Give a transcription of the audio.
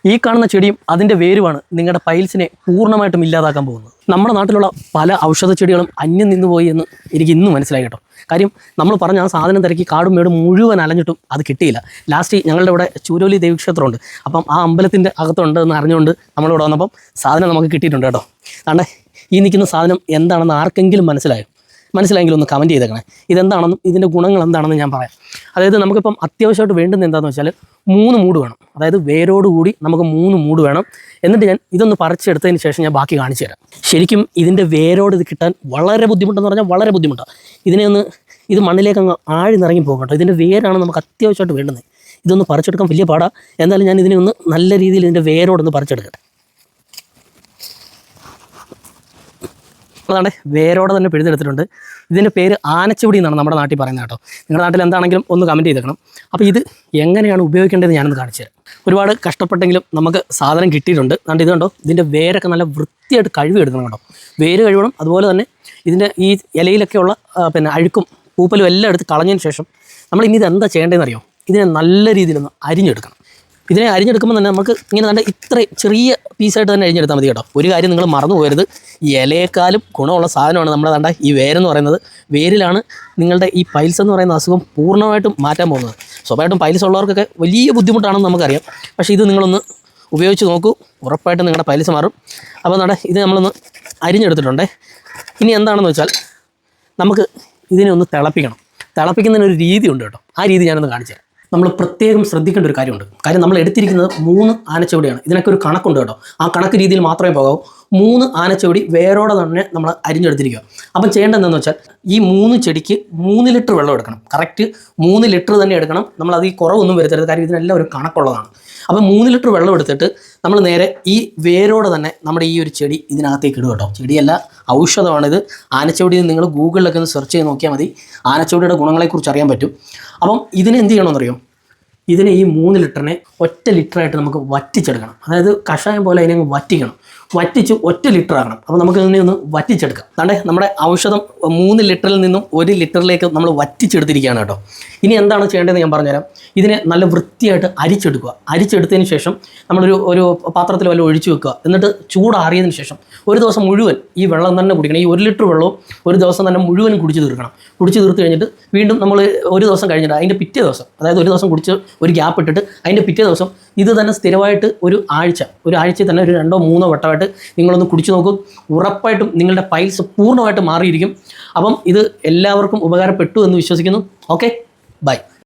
ഈ കാണുന്ന ചെടിയും അതിൻ്റെ വേരുമാണ് നിങ്ങളുടെ പൈൽസിനെ പൂർണ്ണമായിട്ടും ഇല്ലാതാക്കാൻ പോകുന്നത്. നമ്മുടെ നാട്ടിലുള്ള പല ഔഷധ ചെടികളും അന്യം നിന്നുപോയി എന്ന് എനിക്ക് ഇന്ന് മനസ്സിലായി കേട്ടോ. കാര്യം നമ്മൾ പറഞ്ഞ ആ സാധനം തിരക്കി കാടും മേടും മുഴുവൻ അലഞ്ഞിട്ടും അത് കിട്ടിയില്ല. ലാസ്റ്റ് ഞങ്ങളുടെ ഇവിടെ ചൂരോലി ദേവീക്ഷേത്രമുണ്ട്. അപ്പം ആ അമ്പലത്തിൻ്റെ അകത്തുണ്ട് എന്ന് അറിഞ്ഞുകൊണ്ട് നമ്മളിവിടെ വന്നപ്പം സാധനം നമുക്ക് കിട്ടിയിട്ടുണ്ട് കേട്ടോ. അതുകൊണ്ട് ഈ നിൽക്കുന്ന സാധനം എന്താണെന്ന് ആർക്കെങ്കിലും മനസ്സിലായെങ്കിലും ഒന്ന് കമൻറ്റ് ചെയ്തേക്കണേ. ഇതെന്താണെന്നും ഇതിൻ്റെ ഗുണങ്ങൾ എന്താണെന്ന് ഞാൻ പറയാം. അതായത് നമുക്കിപ്പം അത്യാവശ്യമായിട്ട് വേണ്ടുന്നത് എന്താണെന്ന് വെച്ചാൽ 3 മൂട് വേണം. അതായത് വേരോടുകൂടി നമുക്ക് 3 മൂട് വേണം. എന്നിട്ട് ഞാൻ ഇതൊന്ന് പറിച്ചെടുത്തതിന് ശേഷം ഞാൻ ബാക്കി കാണിച്ചു തരാം. ശരിക്കും ഇതിൻ്റെ വേരോട് ഇത് കിട്ടാൻ വളരെ ബുദ്ധിമുട്ടെന്ന് പറഞ്ഞാൽ വളരെ ബുദ്ധിമുട്ടാണ്. ഇത് മണ്ണിലേക്ക് അങ്ങ് ആഴ്ന്നിറങ്ങി പോകും കേട്ടോ. ഇതിൻ്റെ വേരാണ് നമുക്ക് അത്യാവശ്യമായിട്ട് വേണ്ടുന്നത്. ഇതൊന്ന് പറിച്ചെടുക്കാൻ വലിയ പാടാണ്. എന്തായാലും ഞാൻ ഇതിനെ ഒന്ന് നല്ല രീതിയിൽ ഇതിൻ്റെ വേരോടൊന്ന് പറിച്ചെടുക്കട്ടെ. അതാണ് വേരോടെ തന്നെ പിഴുതെടുത്തിട്ടുണ്ട്. ഇതിൻ്റെ പേര് ആനച്ചുവടി എന്നാണ് നമ്മുടെ നാട്ടിൽ പറയുന്നത് കേട്ടോ. നിങ്ങളുടെ നാട്ടിൽ എന്താണെങ്കിലും ഒന്ന് കമൻറ്റ് ചെയ്തേക്കണം. അപ്പോൾ ഇത് എങ്ങനെയാണ് ഉപയോഗിക്കേണ്ടത് ഞാനൊന്ന് കാണിച്ചു തരാം. ഒരുപാട് കഷ്ടപ്പെട്ടെങ്കിലും നമുക്ക് സാധനം കിട്ടിയിട്ടുണ്ട്. അതുകൊണ്ട് ഇത് കണ്ടോ, ഇതിൻ്റെ വേരൊക്കെ നല്ല വൃത്തിയായിട്ട് കഴുകി എടുക്കണം കേട്ടോ. വേര് കഴുകണം. അതുപോലെ തന്നെ ഇതിൻ്റെ ഈ ഇലയിലൊക്കെയുള്ള അഴുക്കും പൂപ്പലും എല്ലാം എടുത്ത് കളഞ്ഞതിന് ശേഷം നമ്മൾ ഇനി ഇത് എന്താ ചെയ്യേണ്ടതെന്ന് അറിയോ? ഇതിനെ നല്ല രീതിയിലൊന്ന് അരിഞ്ഞെടുക്കണം. ഇതിനെ അരിഞ്ഞെടുക്കുമ്പോൾ തന്നെ നമുക്ക് ഇങ്ങനെ നല്ല ഇത്ര ചെറിയ പീസായിട്ട് തന്നെ അരിഞ്ഞെടുത്താൽ മതി കേട്ടോ. ഒരു കാര്യം നിങ്ങൾ മറന്നു പോകരുത്, ഈ ഇലയേക്കാളും ഗുണമുള്ള സാധനമാണ് നമ്മുടെ ഈ വേരെന്ന് പറയുന്നത്. വേരിലാണ് നിങ്ങളുടെ ഈ പൈൽസ് എന്ന് പറയുന്ന അസുഖം പൂർണ്ണമായിട്ടും മാറ്റാൻ പോകുന്നത്. സ്വാഭാവികമായിട്ടും പൈൽസ് ഉള്ളവർക്കൊക്കെ വലിയ ബുദ്ധിമുട്ടാണെന്ന് നമുക്കറിയാം. പക്ഷേ ഇത് നിങ്ങളൊന്ന് ഉപയോഗിച്ച് നോക്കൂ, ഉറപ്പായിട്ടും നിങ്ങളുടെ പൈൽസ് മാറും. അപ്പോൾ ഇത് നമ്മളൊന്ന് അരിഞ്ഞെടുത്തിട്ടുണ്ടേ. ഇനി എന്താണെന്ന് വെച്ചാൽ നമുക്ക് ഇതിനെ ഒന്ന് തിളപ്പിക്കണം. തിളപ്പിക്കുന്നതിനൊരു രീതിയുണ്ട് കേട്ടോ. ആ രീതി ഞാനൊന്ന് കാണിച്ചു തരാം. നമ്മൾ പ്രത്യേകം ശ്രദ്ധിക്കേണ്ട ഒരു കാര്യമുണ്ട്. കാര്യം നമ്മൾ എടുത്തിരിക്കുന്നത് 3 ആനച്ചുവടിയാണ്. ഇതിനൊക്കെ ഒരു കണക്കുണ്ട് കേട്ടോ. ആ കണക്ക് രീതിയിൽ മാത്രമേ പോകാവൂ. 3 ആനച്ചുവടി വേരോടെ തന്നെ നമ്മൾ അരിഞ്ഞെടുത്തിരിക്കുക. അപ്പം ചെയ്യേണ്ടത് എന്താണെന്ന് വെച്ചാൽ ഈ 3 ചെടിക്ക് 3 ലിറ്റർ വെള്ളം എടുക്കണം. കറക്റ്റ് 3 ലിറ്റർ തന്നെ എടുക്കണം. നമ്മൾ അത് ഈ കുറവൊന്നും വരുത്തരുത്. കാര്യം ഇതിനെല്ലാം ഒരു കണക്കുള്ളതാണ്. അപ്പം 3 ലിറ്റർ വെള്ളം എടുത്തിട്ട് നമ്മൾ നേരെ ഈ വേരോടെ തന്നെ നമ്മുടെ ഈ ഒരു ചെടി ഇതിനകത്തേക്ക് ഇടുക കേട്ടോ. ചെടിയല്ല, ഔഷധമാണിത്. ആനച്ചുവടി നിങ്ങൾ ഗൂഗിളിലൊക്കെ ഒന്ന് സെർച്ച് ചെയ്ത് നോക്കിയാൽ മതി. ആനച്ചുവടിയുടെ ഗുണങ്ങളെക്കുറിച്ച് അറിയാൻ പറ്റും. അപ്പം ഇതിനെ എന്ത് ചെയ്യണമെന്നറിയോ? ഇതിനെ ഈ 3 ലിറ്ററിനെ 1 ലിറ്ററായിട്ട് നമുക്ക് വറ്റിച്ചെടുക്കണം. അതായത് കഷായം പോലെ അതിനെ വറ്റിക്കണം. വറ്റിച്ച് 1 ലിറ്റർ ആകണം. അപ്പോൾ നമുക്ക് ഇതിനെ ഒന്ന് വറ്റിച്ചെടുക്കാം. അതാണ്ട് നമ്മുടെ ഔഷധം 3 ലിറ്ററിൽ നിന്നും 1 ലിറ്ററിലേക്ക് നമ്മൾ വറ്റിച്ചെടുത്തിരിക്കുകയാണ് കേട്ടോ. ഇനി എന്താണ് ചെയ്യേണ്ടതെന്ന് ഞാൻ പറഞ്ഞുതരാം. ഇതിനെ നല്ല വൃത്തിയായിട്ട് അരിച്ചെടുക്കുക. അരിച്ചെടുത്തതിന് ശേഷം ഒരു പാത്രത്തിൽ വല്ലതും ഒഴിച്ചു വെക്കുക. എന്നിട്ട് ചൂടാറിയതിന് ശേഷം ഒരു ദിവസം മുഴുവൻ ഈ വെള്ളം തന്നെ കുടിക്കണം. ഈ 1 ലിറ്റർ വെള്ളവും ഒരു ദിവസം തന്നെ മുഴുവനും കുടിച്ച് തീർക്കണം. കുടിച്ച് തീർത്ത് കഴിഞ്ഞിട്ട് വീണ്ടും നമ്മൾ ഒരു ദിവസം കഴിഞ്ഞിട്ട് അതിൻ്റെ പിറ്റേ ദിവസം, അതായത് ഒരു ദിവസം കുടിച്ച് ഒരു ഗ്യാപ്പ് ഇട്ടിട്ട് അതിൻ്റെ പിറ്റേ ദിവസം ഇത് തന്നെ സ്ഥിരമായിട്ട് ഒരു ആഴ്ചയിൽ തന്നെ ഒരു 2-3 വട്ടമായിട്ട് നിങ്ങളൊന്ന് കുടിച്ചു നോക്കും. ഉറപ്പായിട്ടും നിങ്ങളുടെ പൈൽസ് പൂർണ്ണമായിട്ട് മാറിയിരിക്കും. അപ്പം ഇത് എല്ലാവർക്കും ഉപകാരപ്പെട്ടു എന്ന് വിശ്വസിക്കുന്നു. Okay, by.